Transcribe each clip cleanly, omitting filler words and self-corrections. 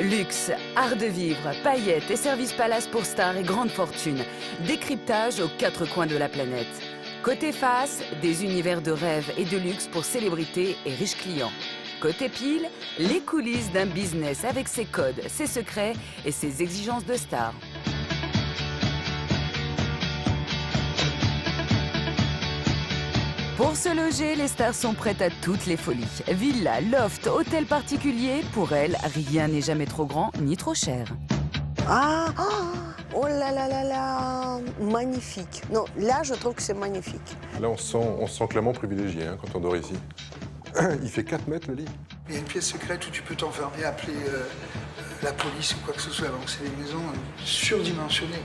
Luxe, art de vivre, paillettes et services palace pour stars et grande fortune. Décryptage aux quatre coins de la planète. Côté face, des univers de rêve et de luxe pour célébrités et riches clients. Côté pile, les coulisses d'un business avec ses codes, ses secrets et ses exigences de star. Pour se loger, les stars sont prêtes à toutes les folies. Villa, loft, hôtel particulier, pour elles, rien n'est jamais trop grand ni trop cher. Ah, oh là là là là, magnifique. Non, là, je trouve que c'est magnifique. Là, on se sent clairement privilégié quand on dort ici. Il fait 4 mètres le lit. Il y a une pièce secrète où tu peux t'enfermer, appeler la police ou quoi que ce soit. Donc c'est des maisons surdimensionnées.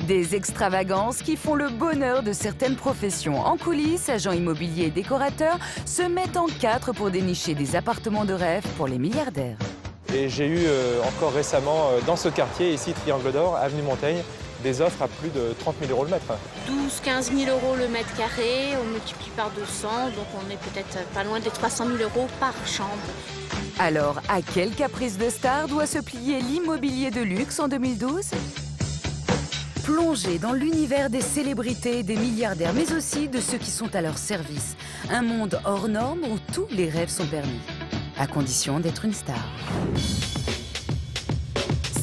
Des extravagances qui font le bonheur de certaines professions. En coulisses, agents immobiliers et décorateurs se mettent en quatre pour dénicher des appartements de rêve pour les milliardaires. Et j'ai eu encore récemment, dans ce quartier, ici, Triangle d'Or, avenue Montaigne, des offres à plus de 30 000 € le mètre. 12-15 000 € le mètre carré, on multiplie par 200, donc on est peut-être pas loin des 300 000 € par chambre. Alors, à quel caprice de star doit se plier l'immobilier de luxe en 2012 ? Plongez dans l'univers des célébrités et des milliardaires, mais aussi de ceux qui sont à leur service. Un monde hors norme où tous les rêves sont permis, à condition d'être une star.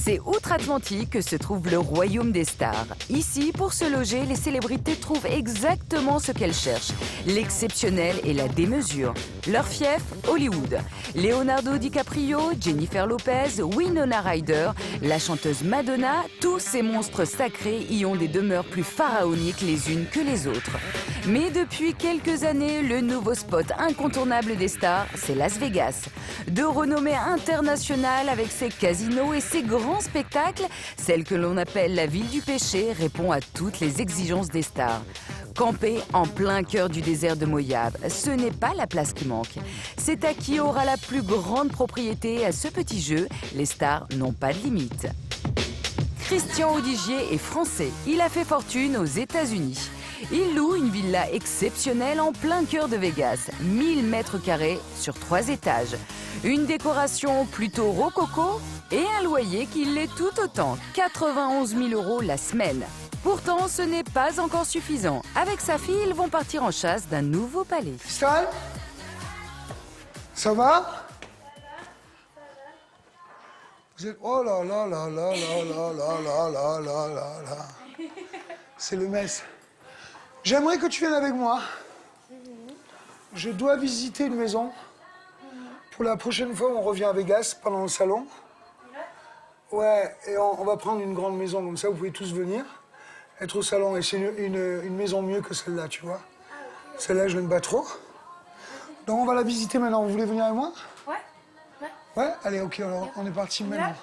C'est outre-Atlantique que se trouve le royaume des stars. Ici, pour se loger, les célébrités trouvent exactement ce qu'elles cherchent. L'exceptionnel et la démesure. Leur fief, Hollywood. Leonardo DiCaprio, Jennifer Lopez, Winona Ryder, la chanteuse Madonna, tous ces monstres sacrés y ont des demeures plus pharaoniques les unes que les autres. Mais depuis quelques années, le nouveau spot incontournable des stars, c'est Las Vegas. De renommée internationale avec ses casinos et ses grands spectacles, celle que l'on appelle la ville du péché répond à toutes les exigences des stars. Camper en plein cœur du désert de Moab, ce n'est pas la place qui manque. C'est à qui aura la plus grande propriété à ce petit jeu. Les stars n'ont pas de limite. Christian Audigier est français. Il a fait fortune aux États-Unis. Il loue une villa exceptionnelle en plein cœur de Vegas, 1000 mètres carrés sur 3 étages. Une décoration plutôt rococo et un loyer qui l'est tout autant, 91 000 € la semaine. Pourtant, ce n'est pas encore suffisant. Avec sa fille, ils vont partir en chasse d'un nouveau palais. Stan, ça va? Vous êtes... Oh là là là là là là là là là là là là. C'est le mess. J'aimerais que tu viennes avec moi. Je dois visiter une maison. Pour la prochaine fois, on revient à Vegas pendant le salon. Ouais, et on va prendre une grande maison comme ça, vous pouvez tous venir. Être au salon, et c'est une maison mieux que celle-là, tu vois. Celle-là, je l'aime pas trop. Donc on va la visiter maintenant. Vous voulez venir avec moi? Ouais. Ouais, allez, ok, alors on est parti maintenant.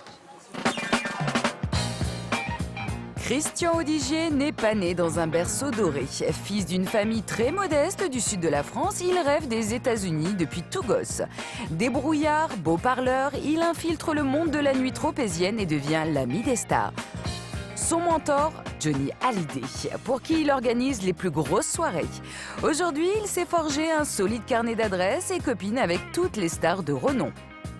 Christian Audigier n'est pas né dans un berceau doré. Fils d'une famille très modeste du sud de la France, il rêve des États-Unis depuis tout gosse. Débrouillard, beau parleur, il infiltre le monde de la nuit tropézienne et devient l'ami des stars. Son mentor, Johnny Hallyday, pour qui il organise les plus grosses soirées. Aujourd'hui, il s'est forgé un solide carnet d'adresses et copine avec toutes les stars de renom.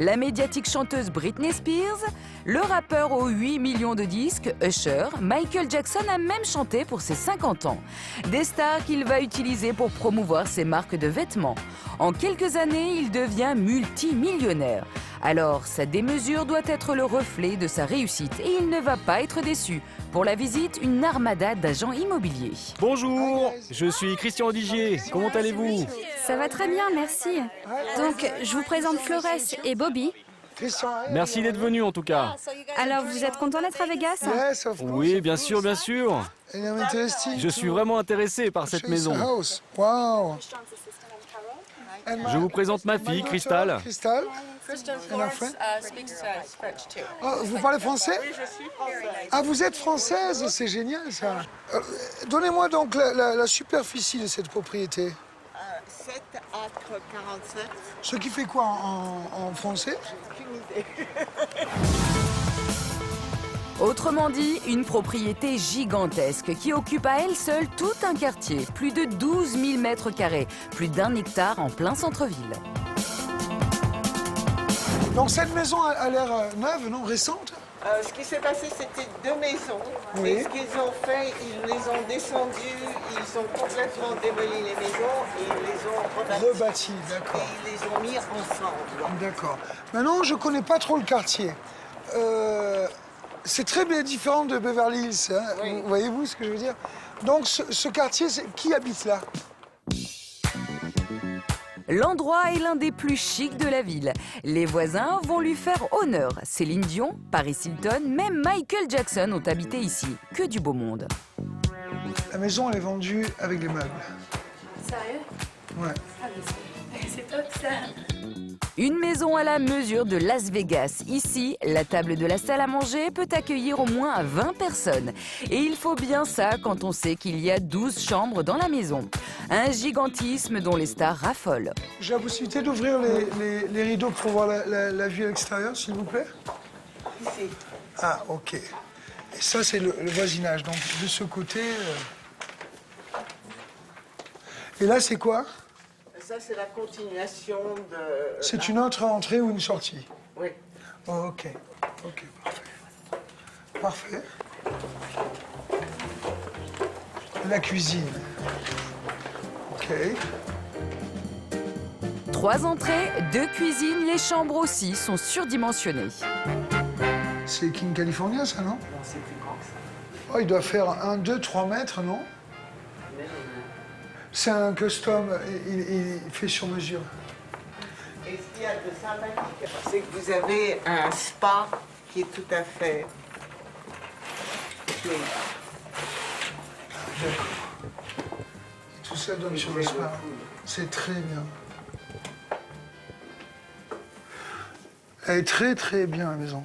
La médiatique chanteuse Britney Spears, le rappeur aux 8 millions de disques, Usher, Michael Jackson a même chanté pour ses 50 ans. Des stars qu'il va utiliser pour promouvoir ses marques de vêtements. En quelques années, il devient multimillionnaire. Alors, sa démesure doit être le reflet de sa réussite et il ne va pas être déçu. Pour la visite, une armada d'agents immobiliers. Bonjour, je suis Christian Audigier. Comment allez-vous? Ça va très bien, merci. Donc, je vous présente Flores et Bobby. Merci d'être venu en tout cas. Alors, vous êtes content d'être à Vegas? Yes, of course. Oui, bien sûr, bien sûr. And I'm interested Je suis vraiment intéressé par cette to show you maison. the house. Wow. Je vous présente ma fille, Crystal. Crystal. And her friend. Oh, vous parlez français? Oui, je suis française. Ah, vous êtes française? C'est génial, ça. Donnez-moi donc la superficie de cette propriété. 7 acres 47. Ce qui fait quoi en français? Aucune idée. Autrement dit, une propriété gigantesque qui occupe à elle seule tout un quartier, plus de 12 000 mètres carrés, plus d'1 hectare en plein centre-ville. Donc cette maison a l'air neuve, non? Récente? Ce qui s'est passé, c'était 2 maisons. Oui. Et ce qu'ils ont fait, ils les ont descendues, ils ont complètement démoli les maisons et ils les ont Rebâties, d'accord. Et ils les ont mis ensemble. D'accord. Maintenant, je connais pas trop le quartier. C'est très bien différent de Beverly Hills, hein. Oui. Voyez-vous ce que je veux dire? Donc ce quartier, qui habite là? L'endroit est l'un des plus chics de la ville. Les voisins vont lui faire honneur. Céline Dion, Paris Hilton, même Michael Jackson ont habité ici. Que du beau monde. La maison, elle est vendue avec les meubles. Sérieux? Ouais. C'est top ça. Une maison à la mesure de Las Vegas. Ici, la table de la salle à manger peut accueillir au moins 20 personnes. Et il faut bien ça quand on sait qu'il y a 12 chambres dans la maison. Un gigantisme dont les stars raffolent. J'ai la possibilité d'ouvrir les rideaux pour voir la vue à l'extérieur, s'il vous plaît? Ici. Ah, ok. Et ça, c'est le voisinage. Donc, de ce côté... Et là, c'est quoi? Ça, c'est la continuation de... C'est une autre entrée ou une sortie? Oui. Oh, ok. Ok, parfait. Parfait. La cuisine. Ok. 3 entrées, 2 cuisines, les chambres aussi sont surdimensionnées. C'est King California, ça, non? Non, c'est plus grand que ça. Oh, il doit faire 1, 2, 3 mètres, non? C'est un custom, il fait sur mesure. Et ce qu'il y a de sympathique, c'est que vous avez un spa qui est tout à fait clean. Tout ça donne sur le spa. C'est très bien. Elle est très très bien, la maison.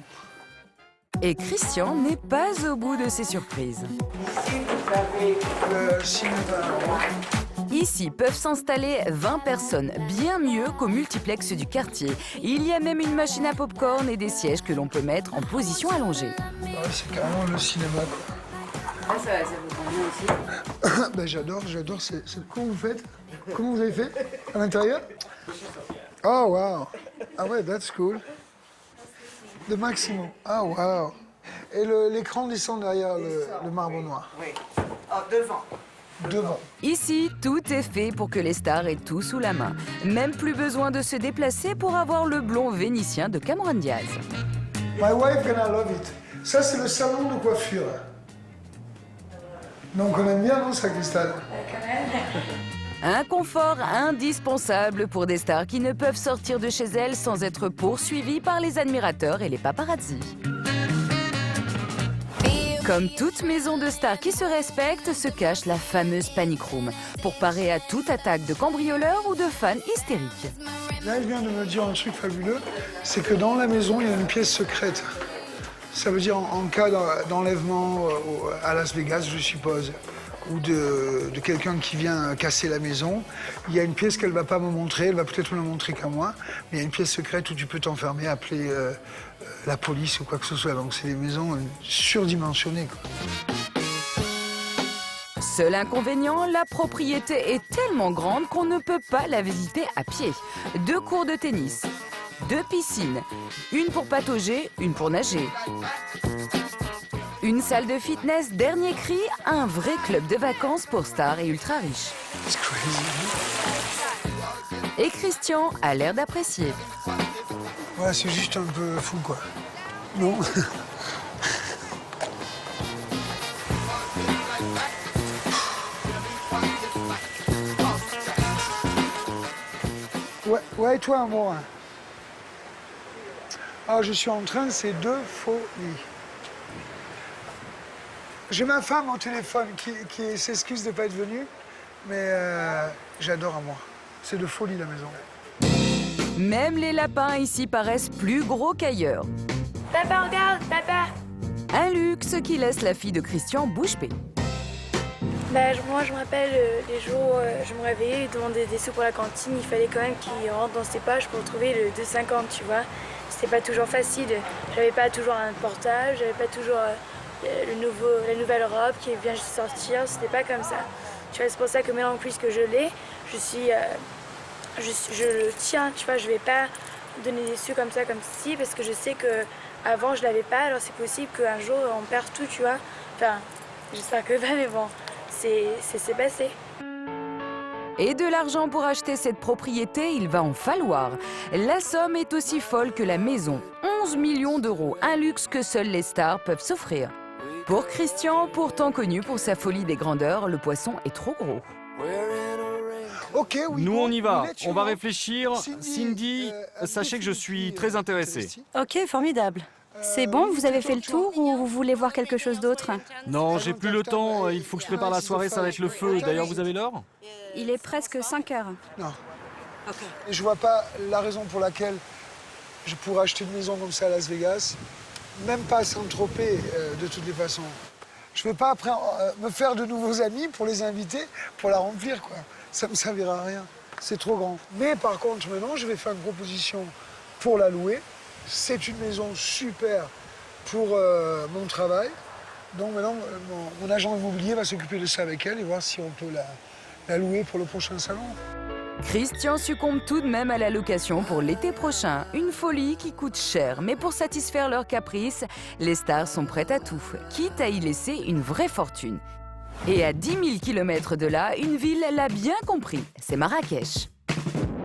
Et Christian n'est pas au bout de ses surprises. Ici, vous avez Le cinéma. Ici peuvent s'installer 20 personnes, bien mieux qu'au multiplex du quartier. Il y a même une machine à popcorn et des sièges que l'on peut mettre en position allongée. Ouais, c'est carrément le cinéma, quoi. Ah, ça vous convient aussi? Ben, j'adore. Comment vous faites? Comment vous avez fait? À l'intérieur? Oh, wow. Ah ouais, that's cool. De maximum. Ah, wow. Et l'écran descend derrière le marbre noir. oui. Oh, devant. Devant. Ici, tout est fait pour que les stars aient tout sous la main. Même plus besoin de se déplacer pour avoir le blond vénitien de Cameron Diaz. My wife gonna love it. Ça, c'est le salon de coiffure. Donc, on aime bien, non, ça, Cristal? Un confort indispensable pour des stars qui ne peuvent sortir de chez elles sans être poursuivies par les admirateurs et les paparazzi. Comme toute maison de stars qui se respecte, se cache la fameuse panic room pour parer à toute attaque de cambrioleurs ou de fans hystériques. Là, elle vient de me dire un truc fabuleux, c'est que dans la maison, il y a une pièce secrète. Ça veut dire en cas d'enlèvement à Las Vegas, je suppose, ou de quelqu'un qui vient casser la maison, il y a une pièce qu'elle ne va pas me montrer, elle va peut-être me la montrer qu'à moi, mais il y a une pièce secrète où tu peux t'enfermer, appeler la police ou quoi que ce soit. Donc c'est des maisons surdimensionnées, quoi. Seul inconvénient, la propriété est tellement grande qu'on ne peut pas la visiter à pied. 2 cours de tennis, 2 piscines, une pour patauger, une pour nager. Une salle de fitness dernier cri, un vrai club de vacances pour stars et ultra riches. It's crazy. Et Christian a l'air d'apprécier. Ouais, c'est juste un peu fou, quoi. Non? Ouais, toi, amour. Ah, je suis en train, c'est de folie. J'ai ma femme au téléphone qui s'excuse de ne pas être venue, mais j'adore amour. C'est de folie, la maison. Même les lapins ici paraissent plus gros qu'ailleurs. Papa, regarde, papa. Un luxe qui laisse la fille de Christian bouche bée. Moi, je me rappelle les jours, je me réveillais, demander des sous pour la cantine. Il fallait quand même qu'il rentre dans ses poches pour trouver le 2,50, tu vois. C'était pas toujours facile. J'avais pas toujours un portable, j'avais pas toujours la nouvelle robe qui vient juste sortir. C'était pas comme ça. Tu vois, c'est pour ça que maintenant, puisque je l'ai, je le tiens, tu vois. Je vais pas donner des sous comme ça, comme ceci, parce que je sais que avant je l'avais pas, alors c'est possible qu'un jour on perd tout, tu vois. Enfin, j'espère que pas, mais bon, c'est passé. Et de l'argent pour acheter cette propriété, il va en falloir. La somme est aussi folle que la maison. 11 millions d'euros, un luxe que seules les stars peuvent s'offrir. Pour Christian, pourtant connu pour sa folie des grandeurs, le poisson est trop gros. Ok, oui. Nous, on y va. On va réfléchir. réfléchir. Cindy, sachez que je suis très intéressé. Ok, formidable. C'est bon, vous avez fait le tour ou vous voulez voir quelque chose d'autre? Non, j'ai plus le temps. Il faut que je prépare la soirée, ça va être le feu. D'ailleurs, vous avez l'heure? Il est presque 5 heures. Non. Et je vois pas la raison pour laquelle je pourrais acheter une maison comme ça à Las Vegas, même pas à Saint-Tropez, de toutes les façons. Je vais pas après me faire de nouveaux amis pour les inviter, pour la remplir, quoi. Ça me servira à rien. C'est trop grand. Mais par contre, maintenant, je vais faire une proposition pour la louer. C'est une maison super pour mon travail. Donc maintenant, mon agent immobilier va s'occuper de ça avec elle et voir si on peut la louer pour le prochain salon. Christian succombe tout de même à la location pour l'été prochain. Une folie qui coûte cher, mais pour satisfaire leurs caprices, les stars sont prêtes à tout, quitte à y laisser une vraie fortune. Et à 10 000 km de là, une ville l'a bien compris, c'est Marrakech.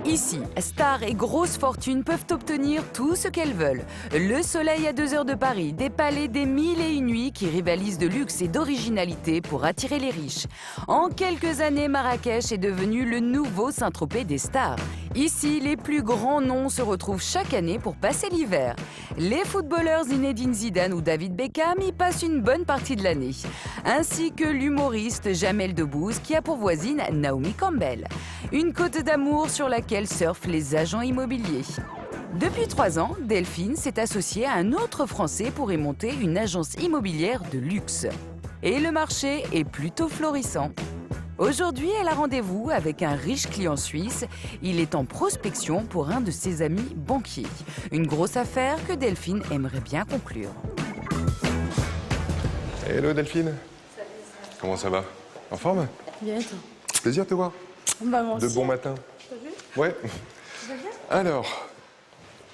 Ici, stars et grosses fortunes peuvent obtenir tout ce qu'elles veulent. Le soleil à 2 heures de Paris, des palais des 1001 nuits qui rivalisent de luxe et d'originalité pour attirer les riches. En quelques années, Marrakech est devenu le nouveau Saint-Tropez des stars. Ici, les plus grands noms se retrouvent chaque année pour passer l'hiver. Les footballeurs Zinedine Zidane ou David Beckham y passent une bonne partie de l'année. Ainsi que l'humoriste Jamel Debbouze qui a pour voisine Naomi Campbell. Une côte d'amour sur laquelle surfent les agents immobiliers. Depuis 3 ans, Delphine s'est associée à un autre Français pour y monter une agence immobilière de luxe. Et le marché est plutôt florissant. Aujourd'hui, elle a rendez-vous avec un riche client suisse. Il est en prospection pour un de ses amis banquiers. Une grosse affaire que Delphine aimerait bien conclure. Hello Delphine. Salut. Comment ça va? En forme? Bien, toi? Plaisir de te voir. Bah, moi De aussi. bon matin. T'as vu? Ouais. Tu vas bien? Alors,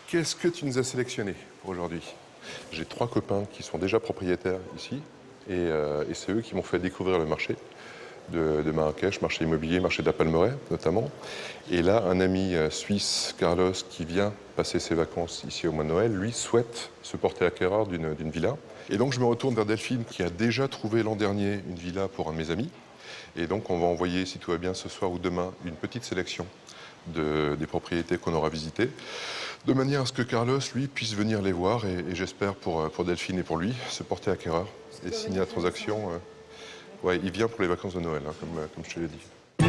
qu'est-ce que tu nous as sélectionné pour aujourd'hui? J'ai 3 copains qui sont déjà propriétaires ici et c'est eux qui m'ont fait découvrir le marché de Marrakech, marché immobilier, marché de la Palmeraie notamment. Et là, un ami suisse, Carlos, qui vient passer ses vacances ici au mois de Noël, lui souhaite se porter acquéreur d'une villa. Et donc je me retourne vers Delphine qui a déjà trouvé l'an dernier une villa pour un de mes amis. Et donc on va envoyer, si tout va bien, ce soir ou demain, une petite sélection des propriétés qu'on aura visitées, de manière à ce que Carlos, lui, puisse venir les voir et j'espère pour Delphine et pour lui, se porter acquéreur et signer la transaction. Ouais, il vient pour les vacances de Noël, hein, comme je te l'ai dit.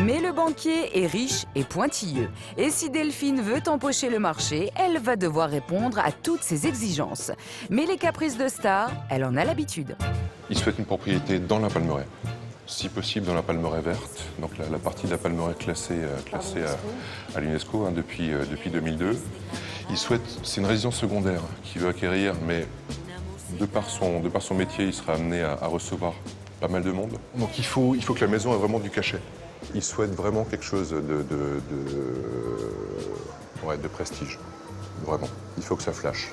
Mais le banquier est riche et pointilleux. Et si Delphine veut empocher le marché, elle va devoir répondre à toutes ses exigences. Mais les caprices de star, elle en a l'habitude. Il souhaite une propriété dans la Palmeraie, si possible dans la Palmeraie verte, donc la partie de la Palmeraie classée à l'UNESCO hein, depuis 2002. Il souhaite, c'est une résidence secondaire qu'il veut acquérir, mais de par son métier, il sera amené à recevoir pas mal de monde. Donc il faut que la maison ait vraiment du cachet. Il souhaite vraiment quelque chose de prestige, vraiment. Il faut que ça flash.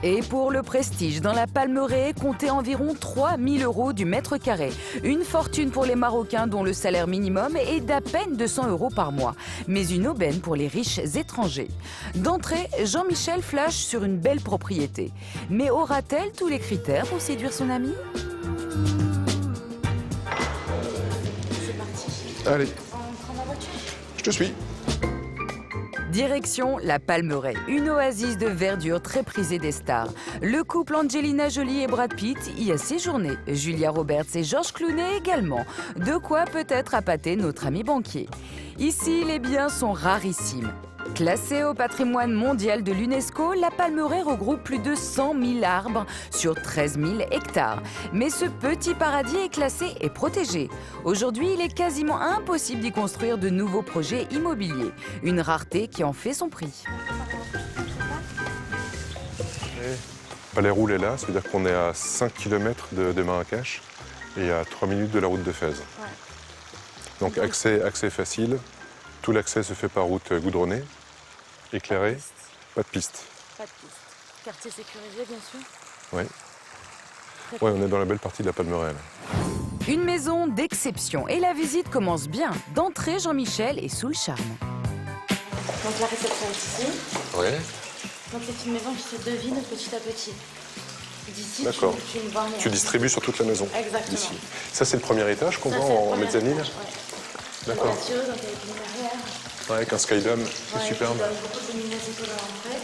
Et pour le prestige, dans la Palmeraie, comptez environ 3 000 € du mètre carré. Une fortune pour les Marocains dont le salaire minimum est d'à peine 200 € par mois. Mais une aubaine pour les riches étrangers. D'entrée, Jean-Michel flash sur une belle propriété. Mais aura-t-elle tous les critères pour séduire son ami? Allez, je te suis. Direction la Palmeraie, une oasis de verdure très prisée des stars. Le couple Angelina Jolie et Brad Pitt y a séjourné. Julia Roberts et George Clooney également. De quoi peut-être appâter notre ami banquier. Ici, les biens sont rarissimes. Classée au patrimoine mondial de l'UNESCO, la Palmeraie regroupe plus de 100 000 arbres sur 13 000 hectares. Mais ce petit paradis est classé et protégé. Aujourd'hui, il est quasiment impossible d'y construire de nouveaux projets immobiliers. Une rareté qui en fait son prix. Palais Roule est là, ça veut dire qu'on est à 5 km de Marrakech et à 3 minutes de la route de Fès. Ouais. Donc accès facile. Tout l'accès se fait par route goudronnée. éclairé, pas de piste. Pas de piste. Quartier sécurisé, bien sûr. Oui. Ouais, on est dans la belle partie de la Palmeraie. Là. Une maison d'exception et la visite commence bien. D'entrée, Jean-Michel est sous le charme. Donc la réception est ici. Ouais. Donc c'est une maison qui se devine petit à petit. D'ici, D'accord. tu ne vois rien. Tu distribues sur toute la maison. Exactement. D'ici. Ça, c'est le premier étage qu'on Ça, voit c'est le en premier mezzanine. étage, ouais. D'accord. Spacieux, donc avec une verrière. Ouais, avec un skydome, c'est Ouais, superbe. qui donne beaucoup de luminosité dans l'entrée.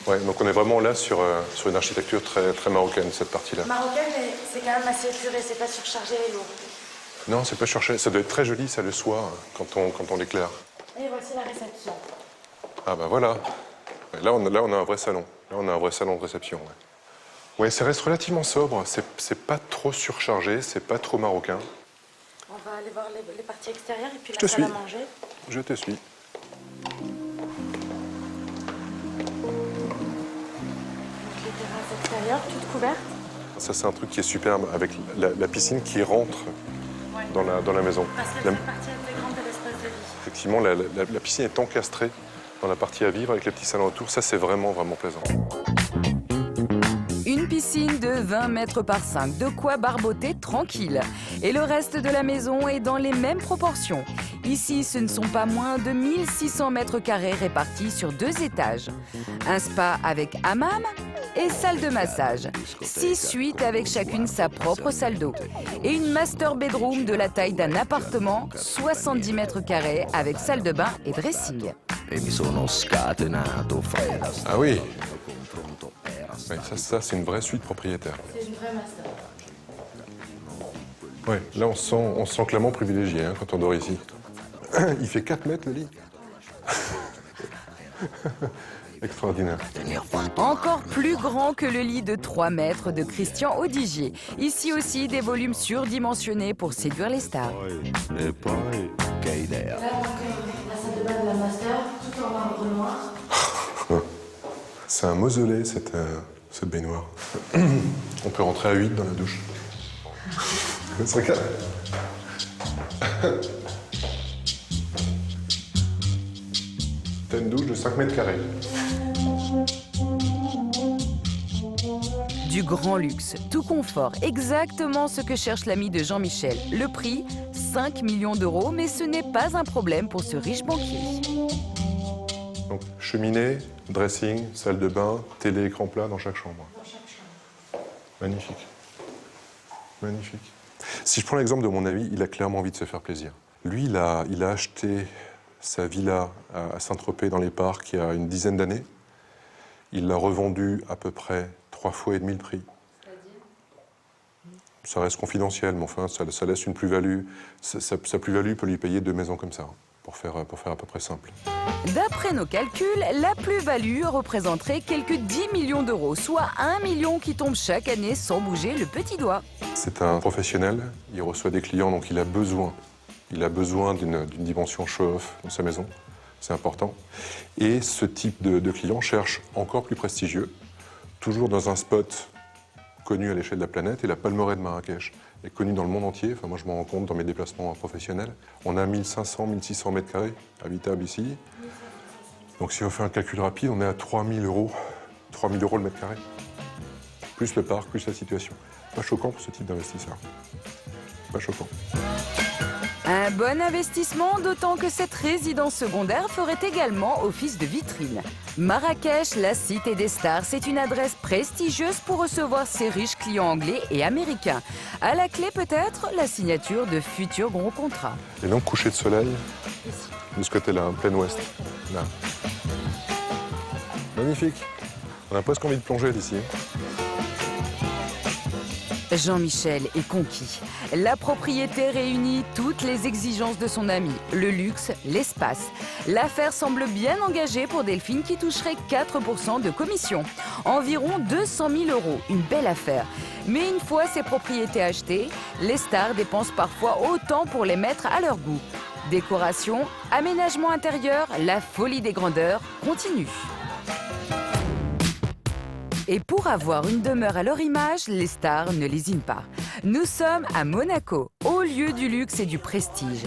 Ouais, donc on est vraiment là sur une architecture très, très marocaine, cette partie-là. Marocaine, mais c'est quand même assez épuré, c'est pas surchargé et lourd. Non, c'est pas cherché. Ça doit être très joli, ça, le soir, quand on l'éclaire. Et voici la réception. Ah bah voilà. Ouais, là, on a un vrai salon. Là, on a un vrai salon de réception. Ouais, ça reste relativement sobre. C'est pas trop surchargé, c'est pas trop marocain. On va aller voir les parties extérieures et puis Je te la salle à suis. manger. Je te suis. Les terrasses extérieures, toutes couvertes. Ça, c'est un truc qui est superbe, avec la piscine qui rentre dans la maison. Parce que La- cette partie intégrante de l'espace de vie. Effectivement, la piscine est encastrée dans la partie à vivre avec les petits salons autour. Ça, c'est vraiment, vraiment plaisant. Une piscine de 20 mètres par 5, de quoi barboter tranquille. Et le reste de la maison est dans les mêmes proportions. Ici, ce ne sont pas moins de 1600 mètres carrés répartis sur 2 étages. Un spa avec hammam et salle de massage. 6 suites avec chacune sa propre salle d'eau. Et une master bedroom de la taille d'un appartement, 70 mètres carrés avec salle de bain et dressing. Ah oui. Ouais, ça c'est une vraie suite propriétaire. C'est une vraie master. Ouais, là on se sent clairement privilégié hein, quand on dort ici. Il fait 4 mètres le lit. Extraordinaire. Encore plus grand que le lit de 3 mètres de Christian Audigier. Ici aussi, des volumes surdimensionnés pour séduire les stars. Là, donc, la salle de bain de la master, tout en marbre noir. C'est un mausolée ce baignoire. On peut rentrer à 8 dans la douche. C'est vrai. T'as une douche de 5 mètres carrés. Du grand luxe, tout confort, exactement ce que cherche l'ami de Jean-Michel. Le prix, 5 millions d'euros, mais ce n'est pas un problème pour ce riche banquier. Donc cheminée, dressing, salle de bain, télé, écran plat dans chaque chambre. Magnifique. Magnifique. Si je prends l'exemple de mon ami, il a clairement envie de se faire plaisir. Lui, il a acheté sa villa à Saint-Tropez dans les parcs il y a une dizaine d'années. Il l'a revendue à peu près 3,5 fois le prix. Ça reste confidentiel, mais enfin, ça laisse une plus-value. Sa plus-value peut lui payer 2 maisons comme ça, pour faire à peu près simple. D'après nos calculs, la plus-value représenterait quelques 10 millions d'euros, soit 1 million qui tombe chaque année sans bouger le petit doigt. C'est un professionnel, il reçoit des clients, donc il a besoin d'une dimension show-off dans sa maison. C'est important. Et ce type de client cherche encore plus prestigieux, toujours dans un spot connu à l'échelle de la planète, et la Palmeraie de Marrakech est connue dans le monde entier. Enfin, moi, je m'en rends compte dans mes déplacements professionnels. On a 1500, 1600 mètres carrés habitables ici. Donc, si on fait un calcul rapide, on est à 3000 euros. 3000 euros le mètre carré. Plus le parc, plus la situation. Pas choquant pour ce type d'investisseur. Pas choquant. Un bon investissement, d'autant que cette résidence secondaire ferait également office de vitrine. Marrakech, la cité des stars, c'est une adresse prestigieuse pour recevoir ses riches clients anglais et américains. À la clé peut-être, la signature de futurs gros contrats. Et donc, coucher de soleil, de ce côté-là, en plein ouest. Là. Magnifique. On a presque envie de plonger d'ici. Jean-Michel est conquis. La propriété réunit toutes les exigences de son ami. Le luxe, l'espace. L'affaire semble bien engagée pour Delphine qui toucherait 4% de commission. Environ 200 000 euros. Une belle affaire. Mais une fois ces propriétés achetées, les stars dépensent parfois autant pour les mettre à leur goût. Décoration, aménagement intérieur, la folie des grandeurs continue. Et pour avoir une demeure à leur image, les stars ne lésinent pas. Nous sommes à Monaco, au lieu du luxe et du prestige.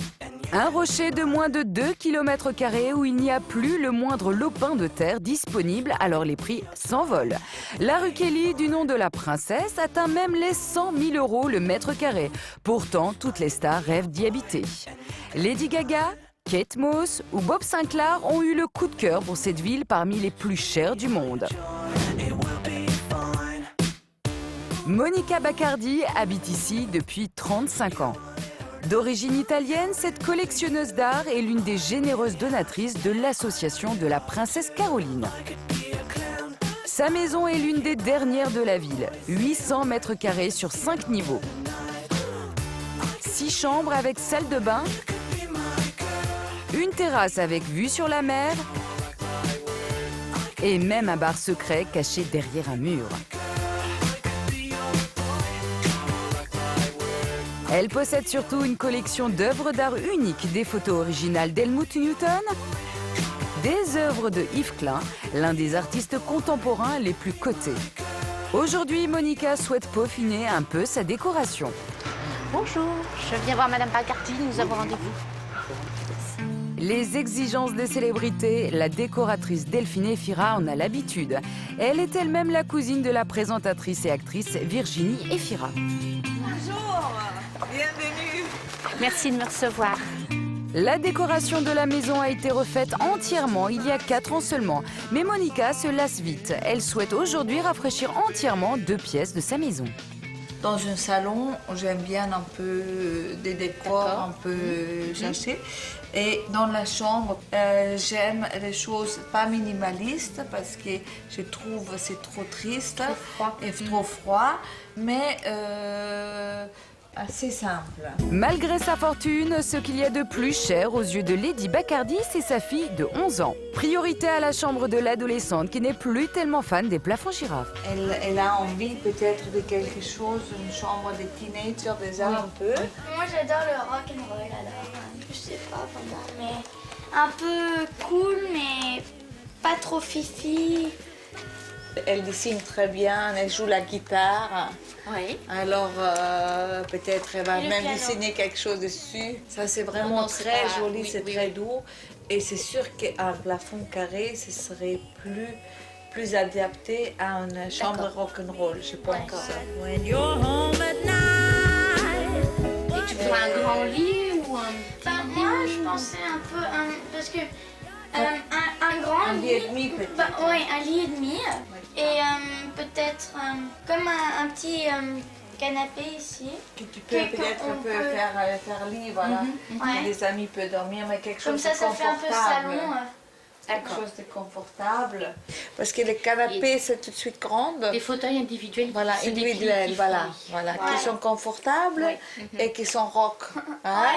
Un rocher de moins de 2 km² où il n'y a plus le moindre lopin de terre disponible, alors les prix s'envolent. La rue Kelly, du nom de la princesse, atteint même les 100 000 € le mètre carré. Pourtant, toutes les stars rêvent d'y habiter. Lady Gaga, Kate Moss ou Bob Sinclair ont eu le coup de cœur pour cette ville parmi les plus chères du monde. Monica Baccardi habite ici depuis 35 ans. D'origine italienne, cette collectionneuse d'art est l'une des généreuses donatrices de l'association de la princesse Caroline. Sa maison est l'une des dernières de la ville, 800 m² sur 5 niveaux. 6 chambres avec salle de bain, une terrasse avec vue sur la mer et même un bar secret caché derrière un mur. Elle possède surtout une collection d'œuvres d'art uniques, des photos originales d'Helmut Newton, des œuvres de Yves Klein, l'un des artistes contemporains les plus cotés. Aujourd'hui, Monica souhaite peaufiner un peu sa décoration. Bonjour, je viens voir Madame Baccardi, nous avons rendez-vous. Les exigences des célébrités, la décoratrice Delphine Efira en a l'habitude. Elle est elle-même la cousine de la présentatrice et actrice Virginie Efira. Bonjour, bienvenue. Merci de me recevoir. La décoration de la maison a été refaite entièrement il y a 4 ans seulement. Mais Monica se lasse vite. Elle souhaite aujourd'hui rafraîchir entièrement 2 pièces de sa maison. Dans un salon, j'aime bien un peu des décors un peu cherchés. Et dans la chambre, j'aime les choses pas minimalistes parce que je trouve que c'est trop triste et trop froid, mais assez simple. Malgré sa fortune, ce qu'il y a de plus cher aux yeux de Lady Baccardi, c'est sa fille de 11 ans. Priorité à la chambre de l'adolescente qui n'est plus tellement fan des plafonds girafes. Elle a envie peut-être de quelque chose, une chambre de teenager déjà un peu. Moi j'adore le rock'n'roll alors, je sais pas vraiment, mais un peu cool mais pas trop fifi. Elle dessine très bien, elle joue la guitare. Oui. Alors peut-être elle va même dessiner quelque chose dessus. Ça c'est vraiment très joli, c'est très doux. Et c'est sûr qu'un plafond carré, ce serait plus adapté à une chambre rock'n'roll, je pense. Et tu veux un grand lit ou un moi je pensais un peu, parce que un grand lit et demi peut-être. Oui, un lit et demi. Et peut-être comme un petit canapé ici. Que tu peux peut-être faire lit, voilà. Les amis peuvent dormir, mais quelque chose de confortable. Comme ça fait un peu salon. Quelque chose de confortable. Parce que les canapés, c'est tout de suite grand. Des fauteuils individuels. Voilà, individuels, voilà. Qui sont confortables et qui sont rock. Hein?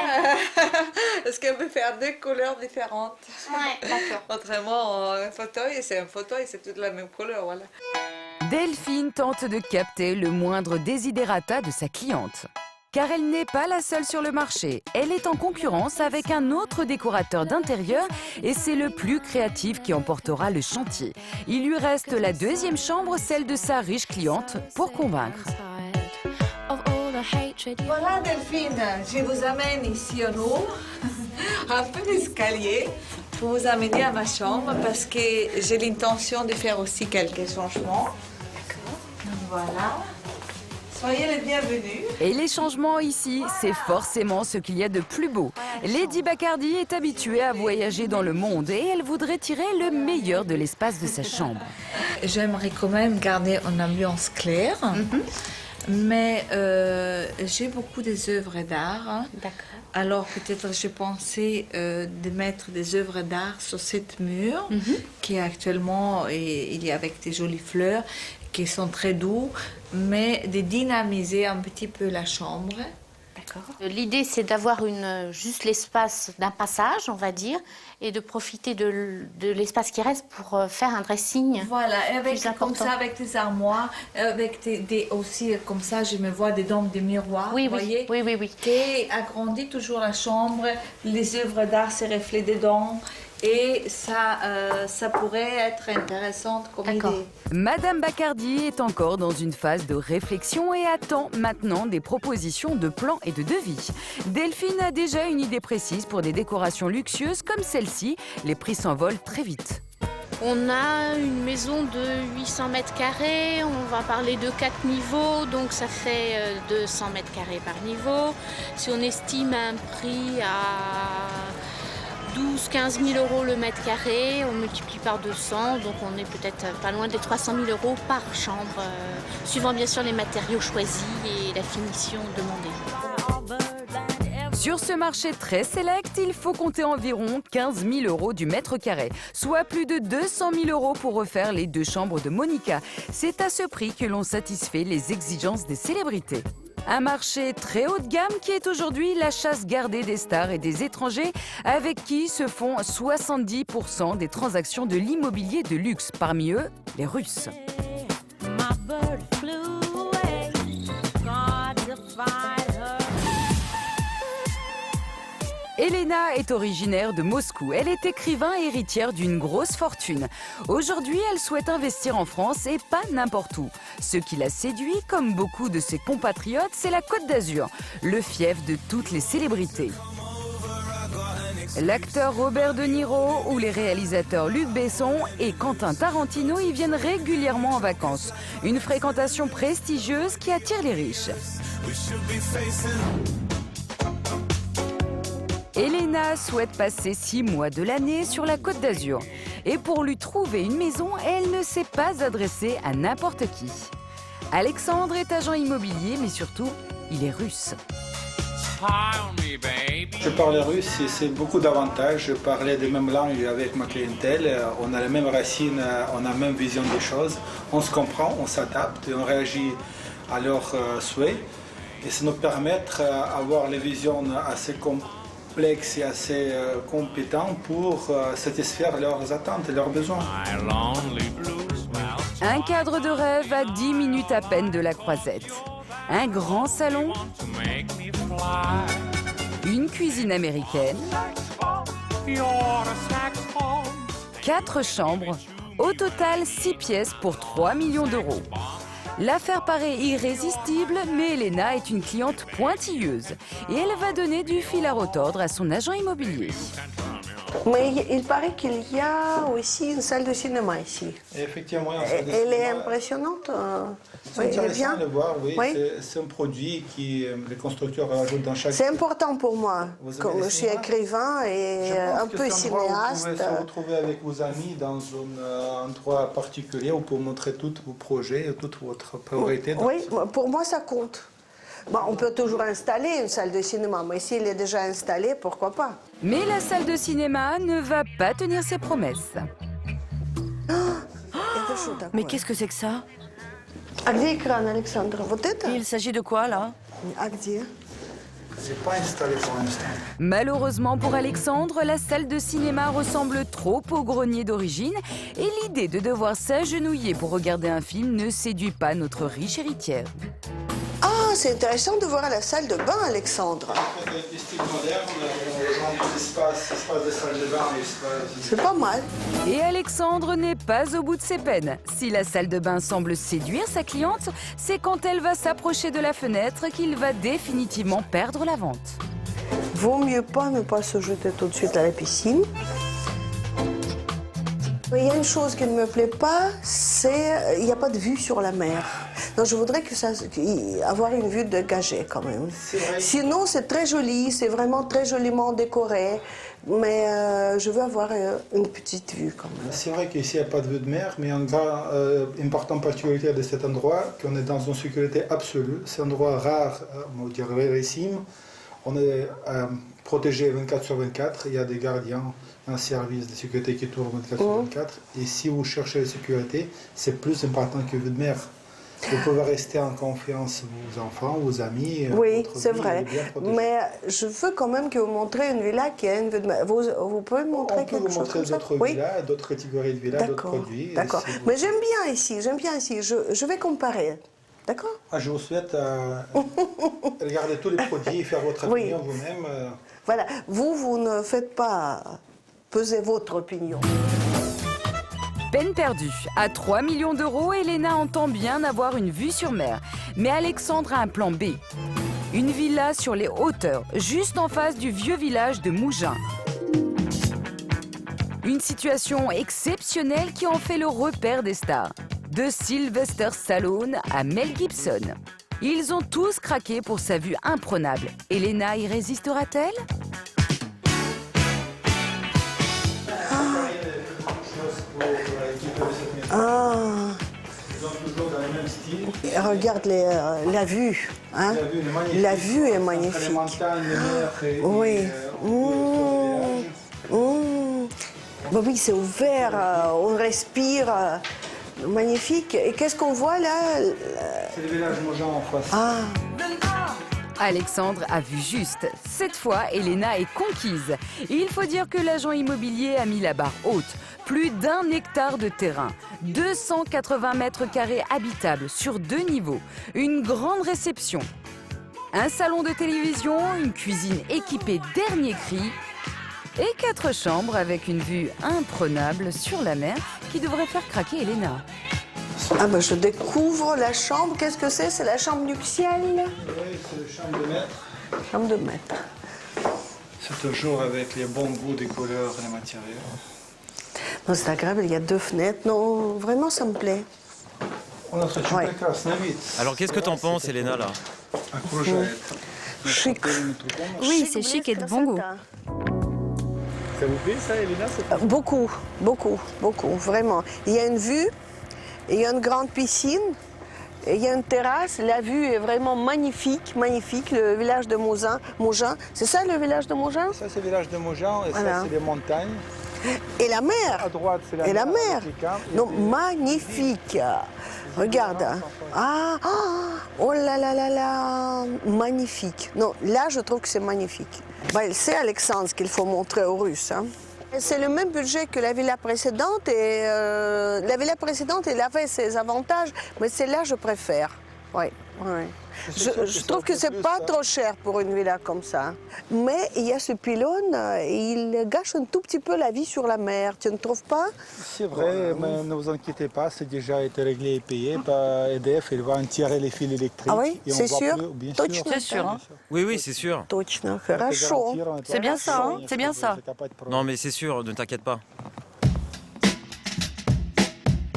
Parce qu'on peut faire 2 couleurs différentes. Ouais, d'accord. Autrement, un fauteuil, c'est toute la même couleur, voilà. Delphine tente de capter le moindre desiderata de sa cliente. Car elle n'est pas la seule sur le marché. Elle est en concurrence avec un autre décorateur d'intérieur et c'est le plus créatif qui emportera le chantier. Il lui reste la 2e chambre, celle de sa riche cliente, pour convaincre. Voilà Delphine, je vous amène ici en haut, un peu d'escalier, pour vous amener à ma chambre parce que j'ai l'intention de faire aussi quelques changements. D'accord. Voilà. Soyez les bienvenus. Et les changements ici, c'est forcément ce qu'il y a de plus beau. Lady Baccardi est habituée à voyager dans le monde et elle voudrait tirer le meilleur de l'espace de sa chambre. J'aimerais quand même garder une ambiance claire, mais j'ai beaucoup des œuvres d'art. Hein. D'accord. Alors peut-être j'ai pensé de mettre des œuvres d'art sur cette mur qui est actuellement, il y a avec des jolies fleurs qui sont très doux, mais de dynamiser un petit peu la chambre. D'accord. L'idée, c'est d'avoir juste l'espace d'un passage, on va dire, et de profiter de l'espace qui reste pour faire un dressing. Voilà, et avec, plus important. Comme ça, avec des armoires, avec aussi comme ça, je me vois dedans des miroirs, oui, vous voyez, oui. qui agrandit toujours la chambre, les œuvres d'art se reflètent dedans, Et ça pourrait être intéressant comme idée. Madame Bacardi est encore dans une phase de réflexion et attend maintenant des propositions de plans et de devis. Delphine a déjà une idée précise pour des décorations luxueuses comme celle-ci. Les prix s'envolent très vite. On a une maison de 800 mètres carrés, on va parler de 4 niveaux, donc ça fait 200 mètres carrés par niveau. Si on estime un prix à 12-15 000 euros le mètre carré, on multiplie par 200, donc on est peut-être pas loin des 300 000 euros par chambre, suivant bien sûr les matériaux choisis et la finition demandée. Sur ce marché très sélect, il faut compter environ 15 000 euros du mètre carré, soit plus de 200 000 euros pour refaire les 2 chambres de Monica. C'est à ce prix que l'on satisfait les exigences des célébrités. Un marché très haut de gamme qui est aujourd'hui la chasse gardée des stars et des étrangers avec qui se font 70% des transactions de l'immobilier de luxe, parmi eux les Russes. Elena est originaire de Moscou. Elle est écrivain et héritière d'une grosse fortune. Aujourd'hui, elle souhaite investir en France et pas n'importe où. Ce qui la séduit, comme beaucoup de ses compatriotes, c'est la Côte d'Azur, le fief de toutes les célébrités. L'acteur Robert De Niro ou les réalisateurs Luc Besson et Quentin Tarantino y viennent régulièrement en vacances. Une fréquentation prestigieuse qui attire les riches. Elena souhaite passer 6 mois de l'année sur la Côte d'Azur. Et pour lui trouver une maison, elle ne s'est pas adressée à n'importe qui. Alexandre est agent immobilier, mais surtout, il est russe. Je parle russe et c'est beaucoup d'avantages. Je parlais des mêmes langues avec ma clientèle. On a les mêmes racines, on a la même vision des choses. On se comprend, on s'adapte et on réagit à leurs souhaits. Et ça nous permet d'avoir les visions assez complexes et assez compétents pour satisfaire leurs attentes et leurs besoins. Un cadre de rêve à 10 minutes à peine de la Croisette. Un grand salon, une cuisine américaine, 4 chambres, au total 6 pièces pour 3 millions d'euros. L'affaire paraît irrésistible, mais Elena est une cliente pointilleuse et elle va donner du fil à retordre à son agent immobilier. Mais il paraît qu'il y a aussi une salle de cinéma ici. Effectivement, elle est impressionnante. C'est intéressant bien. de voir, oui. Oui. C'est un produit que les constructeurs rajoutent dans chaque... C'est important pour moi. Comme je suis écrivain et un peu cinéaste. Vous pouvez se retrouver avec vos amis dans un endroit particulier où pour montrer tous vos projets, toute votre priorité. Oui, pour moi ça compte. Bon, on peut toujours installer une salle de cinéma, mais s'il est déjà installé, pourquoi pas? Mais la salle de cinéma ne va pas tenir ses promesses. Mais qu'est-ce que c'est que ça? Alexandre, Il s'agit de quoi, là? C'est pas installé pour l'instant. Malheureusement pour Alexandre, la salle de cinéma ressemble trop au grenier d'origine et l'idée de devoir s'agenouiller pour regarder un film ne séduit pas notre riche héritière. Ah, c'est intéressant de voir la salle de bain, Alexandre. C'est pas mal. Et Alexandre n'est pas au bout de ses peines. Si la salle de bain semble séduire sa cliente, c'est quand elle va s'approcher de la fenêtre qu'il va définitivement perdre la vente. Vaut mieux pas ne pas se jeter tout de suite à la piscine. Il y a une chose qui ne me plaît pas, c'est qu'il n'y a pas de vue sur la mer. Donc je voudrais avoir une vue dégagée quand même. Sinon, c'est très joli, c'est vraiment très joliment décoré, mais je veux avoir une petite vue quand même. C'est vrai qu'ici, il n'y a pas de vue de mer, mais une importante particularité de cet endroit, qu'on est dans une sécurité absolue. C'est un endroit rare, on dirait rarissime. On est protégé 24 sur 24, il y a des gardiens, un service de sécurité qui tourne 24 sur 24. Et si vous cherchez la sécurité, c'est plus important que vue de mer. Vous pouvez rester en confiance, vos enfants, vos amis. Oui, c'est vrai. Mais je veux quand même que vous montrez une villa qui a une vue de mer. Vous pouvez me montrer quelque chose comme ça? On peut vous montrer d'autres villas, d'autres catégories de villas, d'autres produits. D'accord. Mais j'aime bien ici, Je vais comparer. D'accord? Je vous souhaite regarder tous les produits, faire votre opinion vous-même. Voilà. Vous ne faites pas peser votre opinion. Peine perdue. À 3 millions d'euros, Elena entend bien avoir une vue sur mer. Mais Alexandre a un plan B. Une villa sur les hauteurs, juste en face du vieux village de Mougins. Une situation exceptionnelle qui en fait le repère des stars. De Sylvester Stallone à Mel Gibson. Ils ont tous craqué pour sa vue imprenable. Elena y résistera-t-elle ? Et regarde la vue. Hein? La vue est magnifique. Oui. Bah oui, c'est ouvert, on respire. Magnifique. Et qu'est-ce qu'on voit là? C'est le village Mougins en face. Ah. Alexandre a vu juste. Cette fois, Elena est conquise. Et il faut dire que l'agent immobilier a mis la barre haute. Plus d'1 hectare de terrain, 280 mètres carrés habitables sur 2 niveaux, une grande réception, un salon de télévision, une cuisine équipée dernier cri et 4 chambres avec une vue imprenable sur la mer qui devrait faire craquer Elena. Ah ben je découvre la chambre. Qu'est-ce que c'est? C'est la chambre nuptiale? Oui, c'est la chambre de maître. Chambre de maître. C'est toujours avec les bons goûts des couleurs et des matériaux. Non, c'est agréable, il y a 2 fenêtres. Non, vraiment, ça me plaît. Ouais. Alors qu'est-ce que t'en penses, Elena, là? Chic. Oui, c'est chic et de bon goût. Ça vous plaît, ça, Elena? Beaucoup, beaucoup, beaucoup, vraiment. Il y a une vue, il y a une grande piscine, et il y a une terrasse. La vue est vraiment magnifique, magnifique. Le village de Mougins. C'est ça, le village de Mougins? Ça, c'est le village de Mougins, et voilà. ça, c'est les montagnes. Et la mer. À droite, c'est la mer. Et la mer. Non, magnifique. Regarde. Ah, oh là là là là. Magnifique. Non, là, je trouve que c'est magnifique. C'est Alexandre qu'il faut montrer aux Russes. Hein. C'est le même budget que la villa précédente. Et la villa précédente, elle avait ses avantages, mais celle-là, je préfère. Oui, oui. Je trouve que c'est pas trop cher pour une villa comme ça. Mais il y a ce pylône, il gâche un tout petit peu la vie sur la mer, tu ne trouves pas? C'est vrai, mais ne vous inquiétez pas, c'est déjà été réglé et payé par EDF, il va en tirer les fils électriques. Ah oui, c'est sûr? Bien sûr. C'est sûr, hein? Oui, c'est sûr. Точно, хорошо. C'est bien ça, hein? C'est bien ça. Non, mais c'est sûr, ne t'inquiète pas.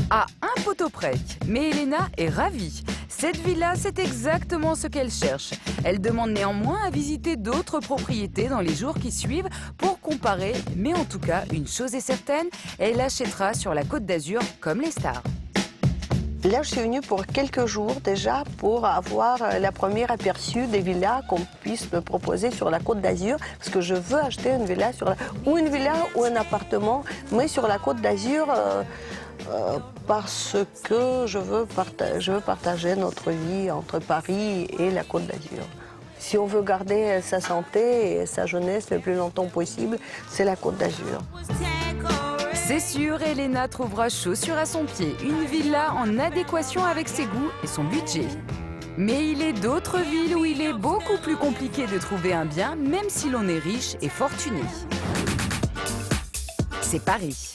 À un poteau près, mais Elena est ravie. Cette villa, c'est exactement ce qu'elle cherche. Elle demande néanmoins à visiter d'autres propriétés dans les jours qui suivent pour comparer. Mais en tout cas, une chose est certaine, elle achètera sur la Côte d'Azur comme les stars. Là, je suis venue pour quelques jours déjà pour avoir la première aperçu des villas qu'on puisse me proposer sur la Côte d'Azur. Parce que je veux acheter une villa ou une villa ou un appartement, mais sur la Côte d'Azur. Parce que je veux partager notre vie entre Paris et la Côte d'Azur. Si on veut garder sa santé et sa jeunesse le plus longtemps possible, c'est la Côte d'Azur. C'est sûr, Elena trouvera chaussure à son pied, une villa en adéquation avec ses goûts et son budget. Mais il est d'autres villes où il est beaucoup plus compliqué de trouver un bien, même si l'on est riche et fortuné. C'est Paris.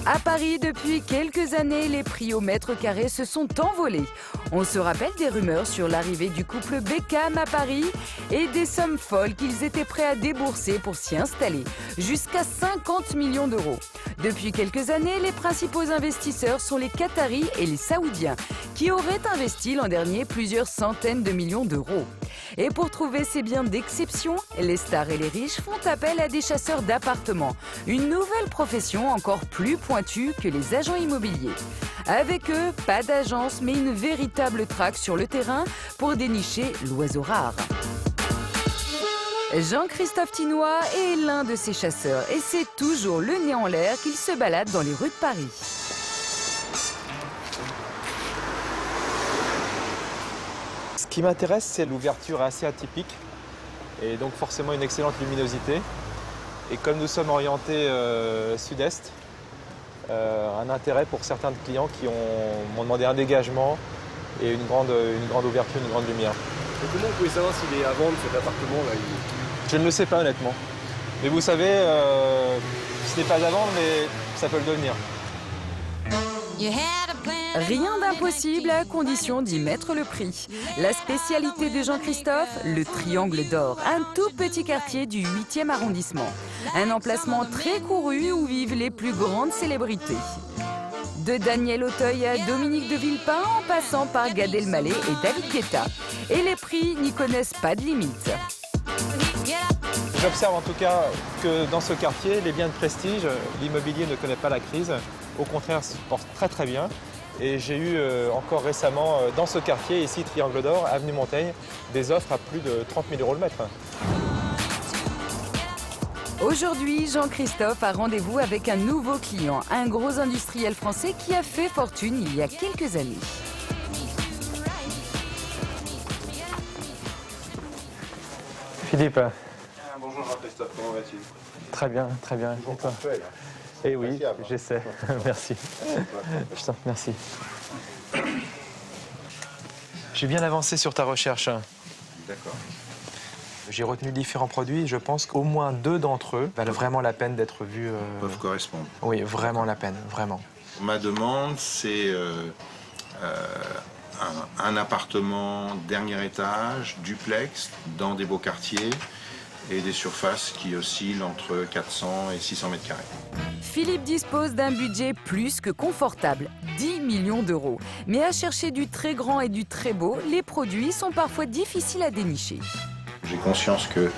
À Paris, depuis quelques années, les prix au mètre carré se sont envolés. On se rappelle des rumeurs sur l'arrivée du couple Beckham à Paris et des sommes folles qu'ils étaient prêts à débourser pour s'y installer, jusqu'à 50 millions d'euros. Depuis quelques années, les principaux investisseurs sont les Qataris et les Saoudiens, qui auraient investi l'an dernier plusieurs centaines de millions d'euros. Et pour trouver ces biens d'exception, les stars et les riches font appel à des chasseurs d'appartements, une nouvelle profession encore plus pointue que les agents immobiliers. Avec eux, pas d'agence, mais une véritable traque sur le terrain pour dénicher l'oiseau rare. Jean-Christophe Tinois est l'un de ces chasseurs et c'est toujours le nez en l'air qu'il se balade dans les rues de Paris. Ce qui m'intéresse, c'est l'ouverture assez atypique et donc forcément une excellente luminosité. Et comme nous sommes orientés sud-est, un intérêt pour certains clients qui m'ont demandé un dégagement et une grande ouverture, une grande lumière. Et comment vous pouvez savoir s'il est à vendre cet appartement là? Je ne le sais pas honnêtement. Mais vous savez, ce n'est pas à vendre, mais ça peut le devenir. Rien d'impossible à condition d'y mettre le prix. La spécialité de Jean-Christophe, le Triangle d'Or, un tout petit quartier du 8e arrondissement. Un emplacement très couru où vivent les plus grandes célébrités. De Daniel Auteuil à Dominique de Villepin, en passant par Gad Elmaleh et David Guetta. Et les prix n'y connaissent pas de limite. J'observe en tout cas que dans ce quartier, les biens de prestige, l'immobilier ne connaît pas la crise. Au contraire, se porte très très bien. Et j'ai eu encore récemment, dans ce quartier, ici, Triangle d'Or, avenue Montaigne, des offres à plus de 30 000 € le mètre. Aujourd'hui, Jean-Christophe a rendez-vous avec un nouveau client, un gros industriel français qui a fait fortune il y a quelques années. Philippe. Bonjour Jean-Christophe, comment vas-tu? Très bien, très bien. Et toi? Eh oui, j'essaie. Merci. Putain, merci. J'ai bien avancé sur ta recherche. D'accord. J'ai retenu différents produits. Je pense qu'au moins 2 d'entre eux valent vraiment la peine d'être vus. Peuvent correspondre. Oui, vraiment la peine, vraiment. Ma demande, c'est un appartement dernier étage, duplex, dans des beaux quartiers et des surfaces qui oscillent entre 400 et 600 mètres carrés. Philippe dispose d'un budget plus que confortable, 10 millions d'euros. Mais à chercher du très grand et du très beau, les produits sont parfois difficiles à dénicher. J'ai conscience que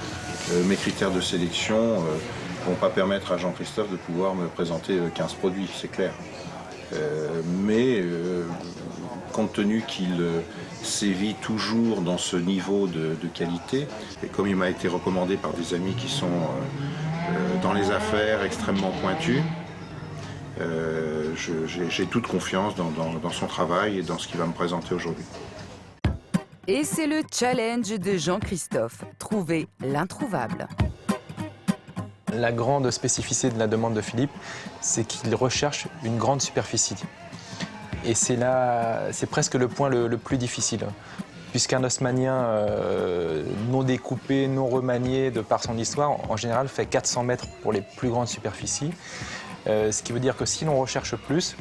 mes critères de sélection ne vont pas permettre à Jean-Christophe de pouvoir me présenter 15 produits, c'est clair. Mais compte tenu qu'il sévit toujours dans ce niveau de qualité, et comme il m'a été recommandé par des amis qui sont dans les affaires extrêmement pointus, j'ai toute confiance dans son travail et dans ce qu'il va me présenter aujourd'hui. Et c'est le challenge de Jean-Christophe, trouver l'introuvable. La grande spécificité de la demande de Philippe, c'est qu'il recherche une grande superficie. Et c'est presque le point le plus difficile. Puisqu'un haussmannien non découpé, non remanié, de par son histoire, en général fait 400 mètres pour les plus grandes superficies. Ce qui veut dire que si l'on recherche plus,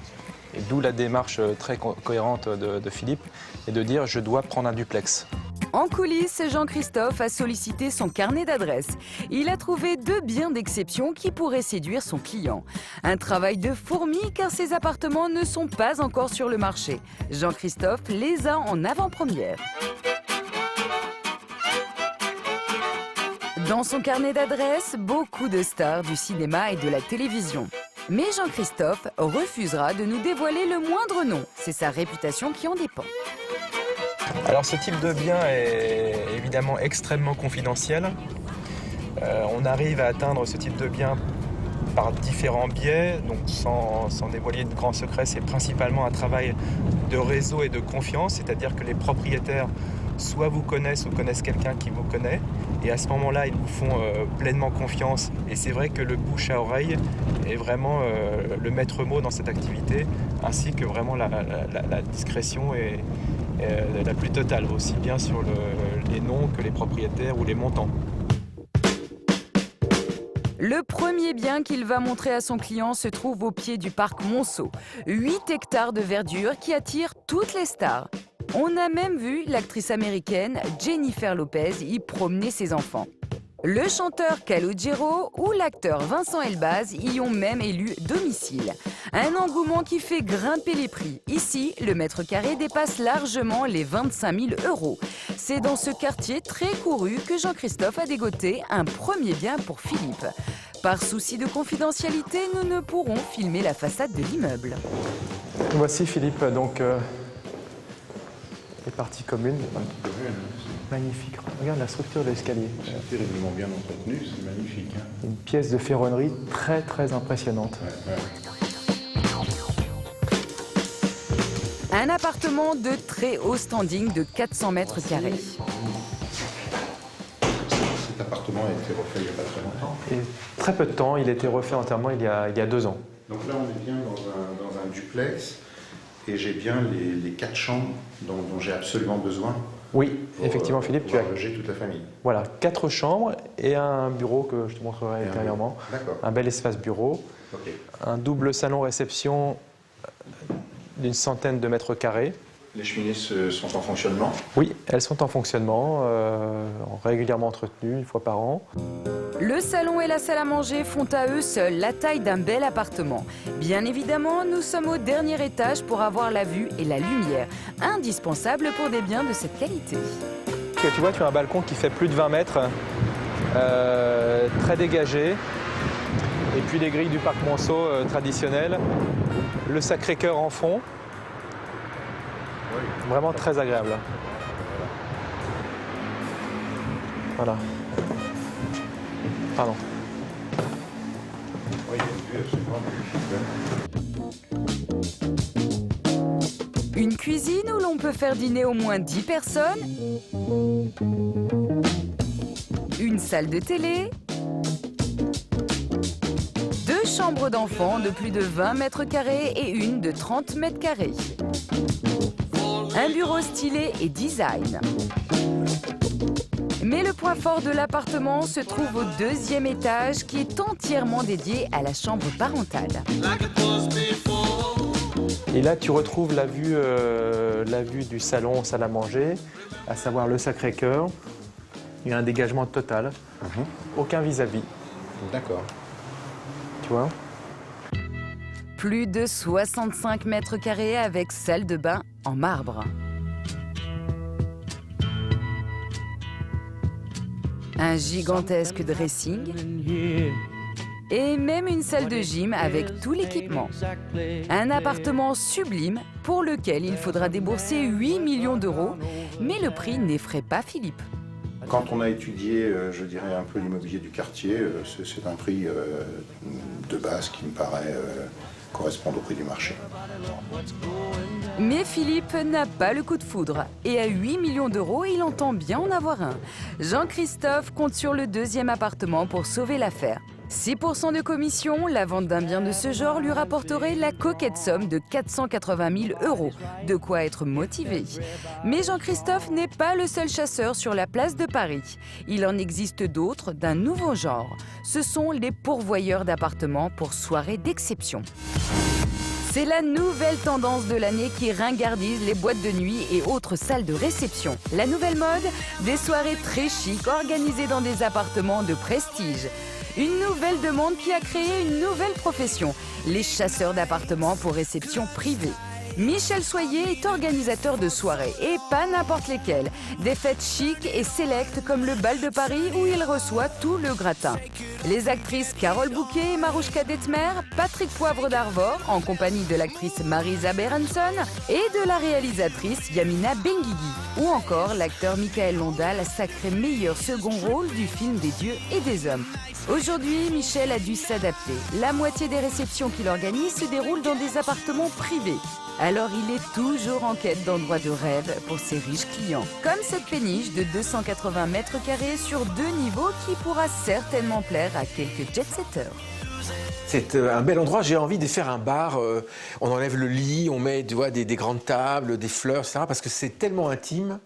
et d'où la démarche très cohérente de Philippe, est de dire je dois prendre un duplex. En coulisses, Jean-Christophe a sollicité son carnet d'adresses. Il a trouvé 2 biens d'exception qui pourraient séduire son client. Un travail de fourmi car ces appartements ne sont pas encore sur le marché. Jean-Christophe les a en avant-première. Dans son carnet d'adresses, beaucoup de stars du cinéma et de la télévision. Mais Jean-Christophe refusera de nous dévoiler le moindre nom. C'est sa réputation qui en dépend. Alors ce type de bien est évidemment extrêmement confidentiel. On arrive à atteindre ce type de bien par différents biais, donc sans dévoiler de grands secrets. C'est principalement un travail de réseau et de confiance, c'est-à-dire que les propriétaires soit vous connaissent ou connaissent quelqu'un qui vous connaît, et à ce moment-là, ils vous font pleinement confiance. Et c'est vrai que le bouche à oreille est vraiment le maître mot dans cette activité, ainsi que vraiment la discrétion est la plus totale, aussi bien sur les noms que les propriétaires ou les montants. Le premier bien qu'il va montrer à son client se trouve au pied du parc Monceau. 8 hectares de verdure qui attirent toutes les stars. On a même vu l'actrice américaine Jennifer Lopez y promener ses enfants. Le chanteur Calogero ou l'acteur Vincent Elbaz y ont même élu domicile. Un engouement qui fait grimper les prix. Ici, le mètre carré dépasse largement les 25 000 €. C'est dans ce quartier très couru que Jean-Christophe a dégoté un premier bien pour Philippe. Par souci de confidentialité, nous ne pourrons filmer la façade de l'immeuble. Voici Philippe, donc les parties communes. Magnifique. Regarde la structure de l'escalier. C'est terriblement bien entretenu, c'est magnifique. Hein. Une pièce de ferronnerie très très impressionnante. Un appartement de très haut standing de 400 mètres carrés. Cet appartement a été refait il n'y a pas très longtemps. Et très peu de temps, il a été refait entièrement il y a 2 ans. Donc là, on est bien dans un duplex et j'ai bien les 4 chambres dont j'ai absolument besoin Oui, effectivement, Philippe, tu as loger toute la famille. Voilà, 4 chambres et un bureau que je te montrerai ultérieurement. D'accord. Un bel espace bureau. Ok. Un double salon réception d'une centaine de mètres carrés. Les cheminées sont en fonctionnement? Oui, elles sont en fonctionnement, régulièrement entretenues, une fois par an. Le salon et la salle à manger font à eux seuls la taille d'un bel appartement. Bien évidemment, nous sommes au dernier étage pour avoir la vue et la lumière, indispensable pour des biens de cette qualité. Tu vois, tu as un balcon qui fait plus de 20 mètres, très dégagé. Et puis les grilles du parc Monceau traditionnelles. Le Sacré-Cœur en fond. Vraiment très agréable. Voilà. Pardon. Oui, il y a une vue absolument magnifique. Une cuisine où l'on peut faire dîner au moins 10 personnes. Une salle de télé. 2 chambres d'enfants de plus de 20 mètres carrés et une de 30 mètres carrés. Un bureau stylé et design. Mais le point fort de l'appartement se trouve au 2e étage qui est entièrement dédié à la chambre parentale. Et là, tu retrouves la vue du salon, salle à manger, à savoir le Sacré-Cœur. Il y a un dégagement total, aucun vis-à-vis. D'accord. Tu vois ? Plus de 65 mètres carrés avec salle de bain en marbre. Un gigantesque dressing. Et même une salle de gym avec tout l'équipement. Un appartement sublime pour lequel il faudra débourser 8 millions d'euros. Mais le prix n'effraie pas Philippe. Quand on a étudié, je dirais, un peu l'immobilier du quartier, c'est un prix de base qui me paraît correspondre au prix du marché. Mais Philippe n'a pas le coup de foudre. Et à 8 millions d'euros, il entend bien en avoir un. Jean-Christophe compte sur le 2e appartement pour sauver l'affaire. 6% de commission, la vente d'un bien de ce genre lui rapporterait la coquette somme de 480 000 euros. De quoi être motivé. Mais Jean-Christophe n'est pas le seul chasseur sur la place de Paris. Il en existe d'autres d'un nouveau genre. Ce sont les pourvoyeurs d'appartements pour soirées d'exception. C'est la nouvelle tendance de l'année qui ringardise les boîtes de nuit et autres salles de réception. La nouvelle mode, des soirées très chic organisées dans des appartements de prestige. Une nouvelle demande qui a créé une nouvelle profession, les chasseurs d'appartements pour réception privée. Michel Soyer est organisateur de soirées, et pas n'importe lesquelles. Des fêtes chic et sélectes comme le bal de Paris où il reçoit tout le gratin. Les actrices Carole Bouquet et Marouchka Detmer, Patrick Poivre d'Arvor, en compagnie de l'actrice Marisa Berenson et de la réalisatrice Yamina Benguigui. Ou encore l'acteur Michael Londal, sacré meilleur second rôle du film des dieux et des hommes. Aujourd'hui, Michel a dû s'adapter. La moitié des réceptions qu'il organise se déroulent dans des appartements privés. Alors il est toujours en quête d'endroits de rêve pour ses riches clients. Comme cette péniche de 280 mètres carrés sur 2 niveaux qui pourra certainement plaire à quelques jet-setters. C'est un bel endroit, j'ai envie de faire un bar, on enlève le lit, on met des grandes tables, des fleurs, etc. parce que c'est tellement intime.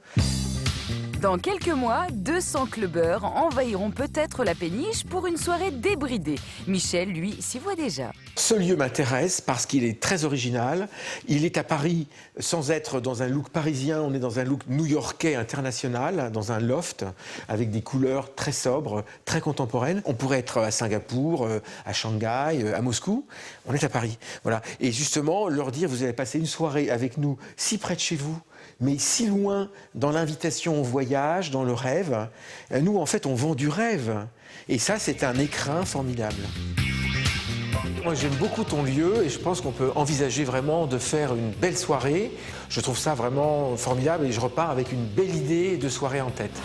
Dans quelques mois, 200 clubbeurs envahiront peut-être la péniche pour une soirée débridée. Michel, lui, s'y voit déjà. Ce lieu m'intéresse parce qu'il est très original. Il est à Paris sans être dans un look parisien, on est dans un look new-yorkais international, dans un loft avec des couleurs très sobres, très contemporaines. On pourrait être à Singapour, à Shanghai, à Moscou. On est à Paris. Voilà. Et justement, leur dire, vous allez passer une soirée avec nous si près de chez vous, mais si loin dans l'invitation au voyage, dans le rêve. Nous, en fait, on vend du rêve. Et ça, c'est un écrin formidable. Moi, j'aime beaucoup ton lieu et je pense qu'on peut envisager vraiment de faire une belle soirée. Je trouve ça vraiment formidable et je repars avec une belle idée de soirée en tête.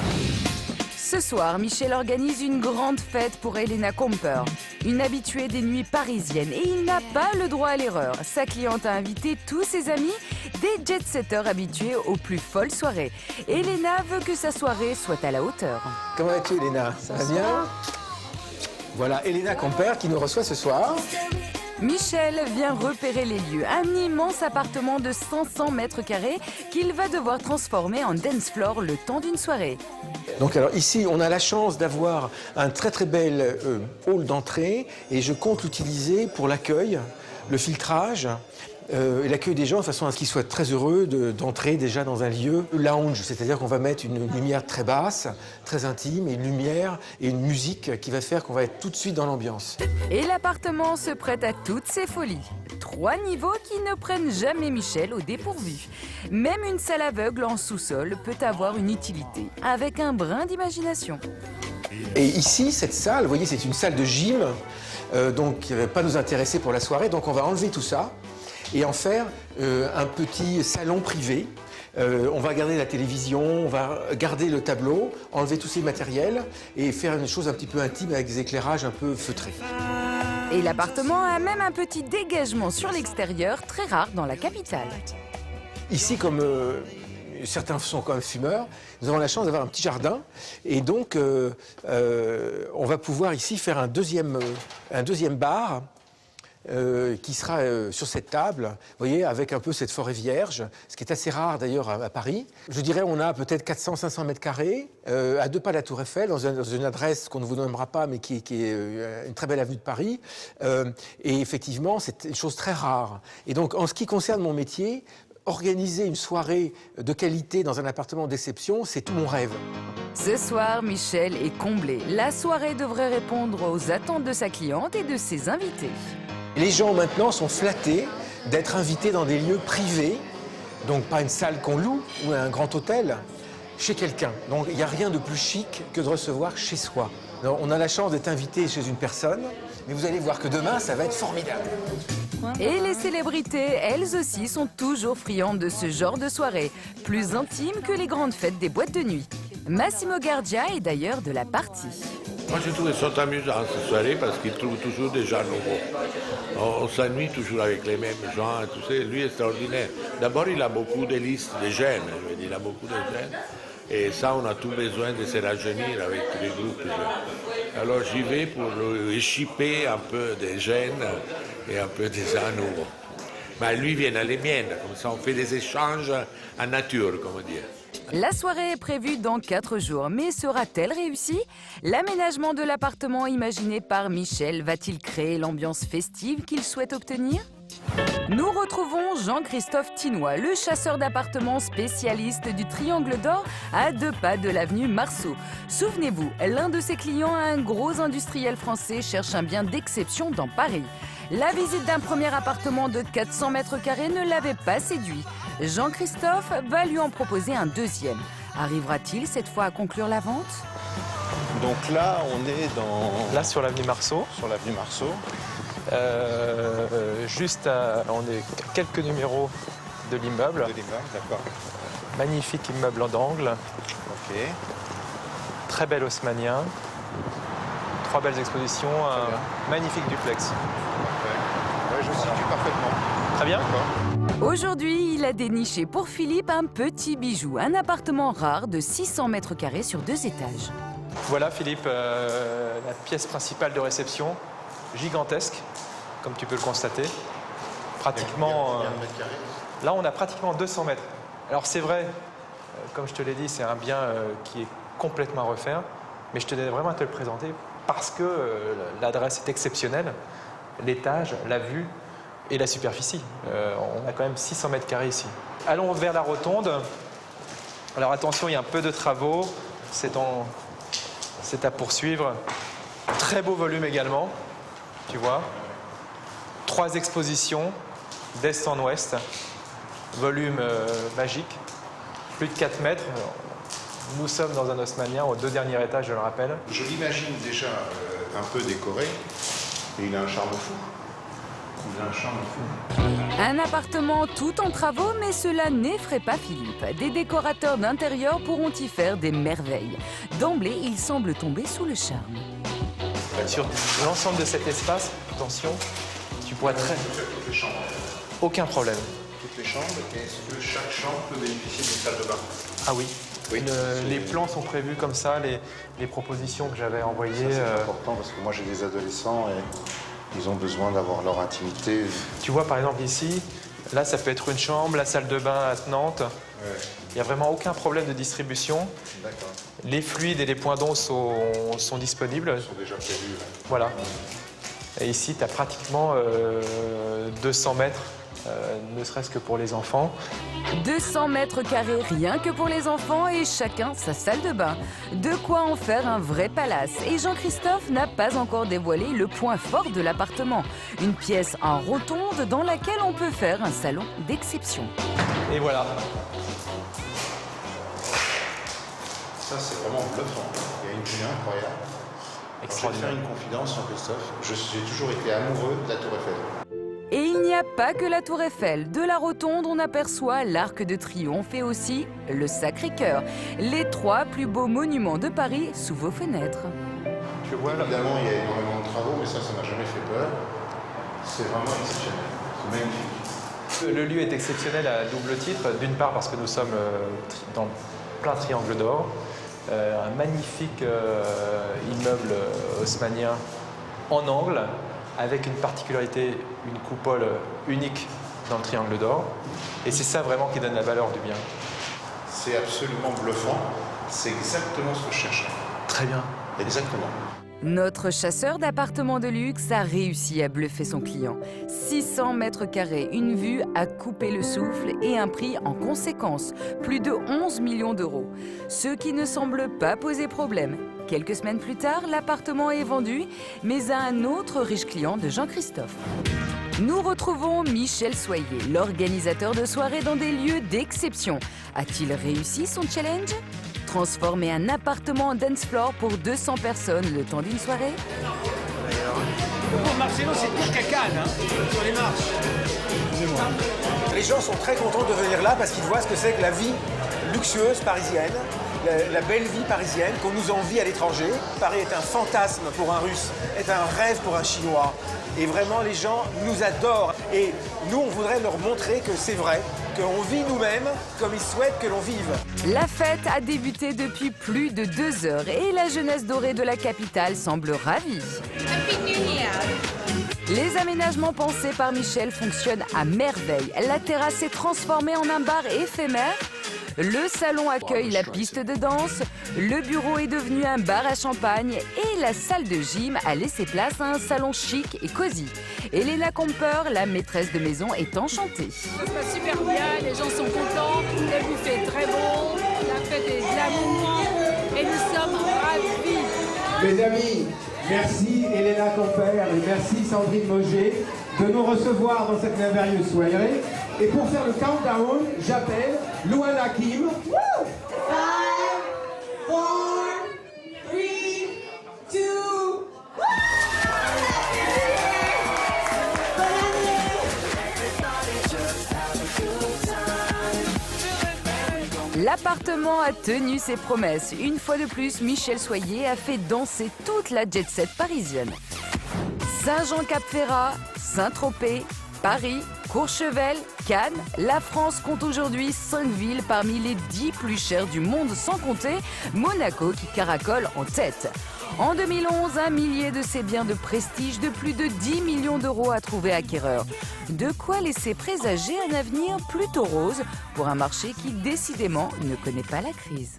Ce soir, Michel organise une grande fête pour Elena Comper, une habituée des nuits parisiennes. Et il n'a pas le droit à l'erreur. Sa cliente a invité tous ses amis, des jet-setters habitués aux plus folles soirées. Elena veut que sa soirée soit à la hauteur. Comment vas-tu, Elena? Ça va bien? Voilà, Elena Comper qui nous reçoit ce soir. Michel vient repérer les lieux, un immense appartement de 500 mètres carrés qu'il va devoir transformer en dance floor le temps d'une soirée. Donc alors ici, on a la chance d'avoir un très bel hall d'entrée et je compte l'utiliser pour l'accueil, le filtrage et l'accueil des gens de façon à ce qu'ils soient très heureux d'entrer déjà dans un lieu lounge, c'est-à-dire qu'on va mettre une lumière très basse, très intime, et une lumière et une musique qui va faire qu'on va être tout de suite dans l'ambiance. Et l'appartement se prête à toutes ces folies. 3 niveaux qui ne prennent jamais Michel au dépourvu. Même une salle aveugle en sous-sol peut avoir une utilité, avec un brin d'imagination. Et ici, cette salle, vous voyez, c'est une salle de gym, donc qui ne va pas nous intéresser pour la soirée, donc on va enlever tout ça et en faire un petit salon privé. On va garder la télévision, on va garder le tableau, enlever tous ces matériels et faire une chose un petit peu intime avec des éclairages un peu feutrés. Et l'appartement a même un petit dégagement sur l'extérieur, très rare dans la capitale. Ici, comme certains sont quand même fumeurs, nous avons la chance d'avoir un petit jardin et donc on va pouvoir ici faire un deuxième bar qui sera sur cette table, vous voyez, avec un peu cette forêt vierge, ce qui est assez rare d'ailleurs à Paris. Je dirais on a peut-être 400-500 mètres carrés, à 2 pas de la Tour Eiffel, dans une adresse qu'on ne vous nommera pas, mais qui est une très belle avenue de Paris. Et effectivement, c'est une chose très rare. Et donc, en ce qui concerne mon métier, organiser une soirée de qualité dans un appartement d'exception, c'est tout mon rêve. Ce soir, Michel est comblé. La soirée devrait répondre aux attentes de sa cliente et de ses invités. Les gens maintenant sont flattés d'être invités dans des lieux privés, donc pas une salle qu'on loue ou un grand hôtel, chez quelqu'un. Donc il n'y a rien de plus chic que de recevoir chez soi. Alors, on a la chance d'être invité chez une personne, mais vous allez voir que demain, ça va être formidable. Et les célébrités, elles aussi, sont toujours friandes de ce genre de soirée, plus intime que les grandes fêtes des boîtes de nuit. Massimo Gardia est d'ailleurs de la partie. Moi, je trouve qu'ils sont amusants cette soirée parce qu'ils trouvent toujours des gens nouveaux. On s'ennuie toujours avec les mêmes gens, tu sais, lui est extraordinaire. D'abord, il a beaucoup de listes de jeunes, je veux dire, il a beaucoup de jeunes. Et ça, on a tout besoin de se rajeunir avec les groupes jeunes. Alors, j'y vais pour échipper un peu des jeunes et un peu des gens nouveaux. Mais lui vient à les miennes, comme ça, on fait des échanges en nature, comme dire. La soirée est prévue dans 4 jours, mais sera-t-elle réussie? L'aménagement de l'appartement imaginé par Michel va-t-il créer l'ambiance festive qu'il souhaite obtenir? Nous retrouvons Jean-Christophe Tinois, le chasseur d'appartements spécialiste du Triangle d'Or à 2 pas de l'avenue Marceau. Souvenez-vous, l'un de ses clients, un gros industriel français, cherche un bien d'exception dans Paris. La visite d'un premier appartement de 400 mètres carrés ne l'avait pas séduit. Jean-Christophe va lui en proposer un deuxième. Arrivera-t-il cette fois à conclure la vente? Donc là, on est Là, sur l'avenue Marceau. sur l'avenue Marceau. On est à quelques numéros de l'immeuble. D'accord. Magnifique immeuble d'angle. Ok. Très bel haussmannien. 3 belles expositions. Un magnifique duplex. Ouais, je situe parfaitement. Très bien. Aujourd'hui, il a déniché pour Philippe un petit bijou, un appartement rare de 600 mètres carrés sur 2 étages. Voilà, Philippe, la pièce principale de réception, gigantesque, comme tu peux le constater. Pratiquement. Là, on a pratiquement 200 mètres. Alors, c'est vrai, comme je te l'ai dit, c'est un bien qui est complètement à refaire, mais je tenais vraiment à te le présenter parce que l'adresse est exceptionnelle, l'étage, la vue et la superficie. On a quand même 600 mètres carrés ici. Allons vers la rotonde. Alors attention, il y a un peu de travaux. C'est à poursuivre. Très beau volume également, tu vois. 3 expositions d'est en ouest. Volume magique. Plus de 4 mètres. Nous sommes dans un haussmannien au 2 derniers étages, je le rappelle. Je l'imagine déjà un peu décoré et il a un charme fou. Un appartement tout en travaux, mais cela n'effraie pas Philippe. Des décorateurs d'intérieur pourront y faire des merveilles. D'emblée, il semble tomber sous le charme. Sur l'ensemble de cet espace, attention, tu pourras très... Toutes les chambres. Aucun problème. Toutes les chambres. Est-ce que chaque chambre peut bénéficier d'une salle de bain? Ah oui. Les plans sont prévus comme ça, les propositions que j'avais envoyées. Ça, c'est important parce que moi j'ai des adolescents et Ils ont besoin d'avoir leur intimité. Tu vois, par exemple, ici, là, ça peut être une chambre, la salle de bain attenante. Il n'y a vraiment aucun problème de distribution. Les fluides et les points d'eau sont disponibles. Ils sont déjà prévus. Voilà. Et ici, tu as pratiquement 200 mètres, ne serait-ce que pour les enfants. 200 mètres carrés rien que pour les enfants et chacun sa salle de bain. De quoi en faire un vrai palace. Et Jean-Christophe n'a pas encore dévoilé le point fort de l'appartement. Une pièce en rotonde dans laquelle on peut faire un salon d'exception. Et voilà. Ça, c'est vraiment bluffant. Il y a une vue incroyable. Je vais te faire une confidence, Jean-Christophe. J'ai toujours été amoureux de la Tour Eiffel. Et il n'y a pas que la Tour Eiffel. De la rotonde, on aperçoit l'Arc de Triomphe et aussi le Sacré-Cœur. Les 3 plus beaux monuments de Paris sous vos fenêtres. Tu vois, là, évidemment, il y a énormément de travaux, mais ça m'a jamais fait peur. C'est vraiment exceptionnel. C'est magnifique. Le lieu est exceptionnel à double titre. D'une part parce que nous sommes dans plein triangle d'or. Un magnifique immeuble haussmannien en angle, avec une particularité, une coupole unique dans le triangle d'or. Et c'est ça vraiment qui donne la valeur du bien. C'est absolument bluffant. C'est exactement ce que je cherchais. Très bien. Exactement. Notre chasseur d'appartements de luxe a réussi à bluffer son client. 600 mètres carrés, une vue à couper le souffle et un prix en conséquence, plus de 11 millions d'euros. Ce qui ne semble pas poser problème. Quelques semaines plus tard, l'appartement est vendu, mais à un autre riche client de Jean-Christophe. Nous retrouvons Michel Soyer, l'organisateur de soirées dans des lieux d'exception. A-t-il réussi son challenge ? Transformer un appartement en dance floor pour 200 personnes le temps d'une soirée? Pour Marcelo, c'est pire qu'à Cannes, hein, sur les marches. Les gens sont très contents de venir là parce qu'ils voient ce que c'est que la vie luxueuse parisienne, la belle vie parisienne qu'on nous envie à l'étranger. Paris est un fantasme pour un Russe, est un rêve pour un Chinois. Et vraiment, les gens nous adorent. Et nous, on voudrait leur montrer que c'est vrai, qu'on vit nous-mêmes comme ils souhaitent que l'on vive. La fête a débuté depuis plus de 2 heures et la jeunesse dorée de la capitale semble ravie. Les aménagements pensés par Michel fonctionnent à merveille. La terrasse est transformée en un bar éphémère. Le salon accueille la piste de danse, le bureau est devenu un bar à champagne et la salle de gym a laissé place à un salon chic et cosy. Elena Comper, la maîtresse de maison, est enchantée. Ça se passe super bien, les gens sont contents, le buffet est très bon, la fête est glamour et nous sommes ravis. Mes amis, merci Elena Comper et merci Sandrine Mauger de nous recevoir dans cette merveilleuse soirée. Et pour faire le countdown, j'appelle Luana Kim. 5, 4, 3, 2, L'appartement a tenu ses promesses. Une fois de plus, Michel Soyer a fait danser toute la jet-set parisienne. Saint-Jean-Cap-Ferrat, Saint-Tropez, Paris, Courchevel, Cannes, la France compte aujourd'hui 5 villes parmi les 10 plus chères du monde, sans compter Monaco qui caracole en tête. En 2011, un millier de ces biens de prestige de plus de 10 millions d'euros a trouvé acquéreur. De quoi laisser présager un avenir plutôt rose pour un marché qui décidément ne connaît pas la crise.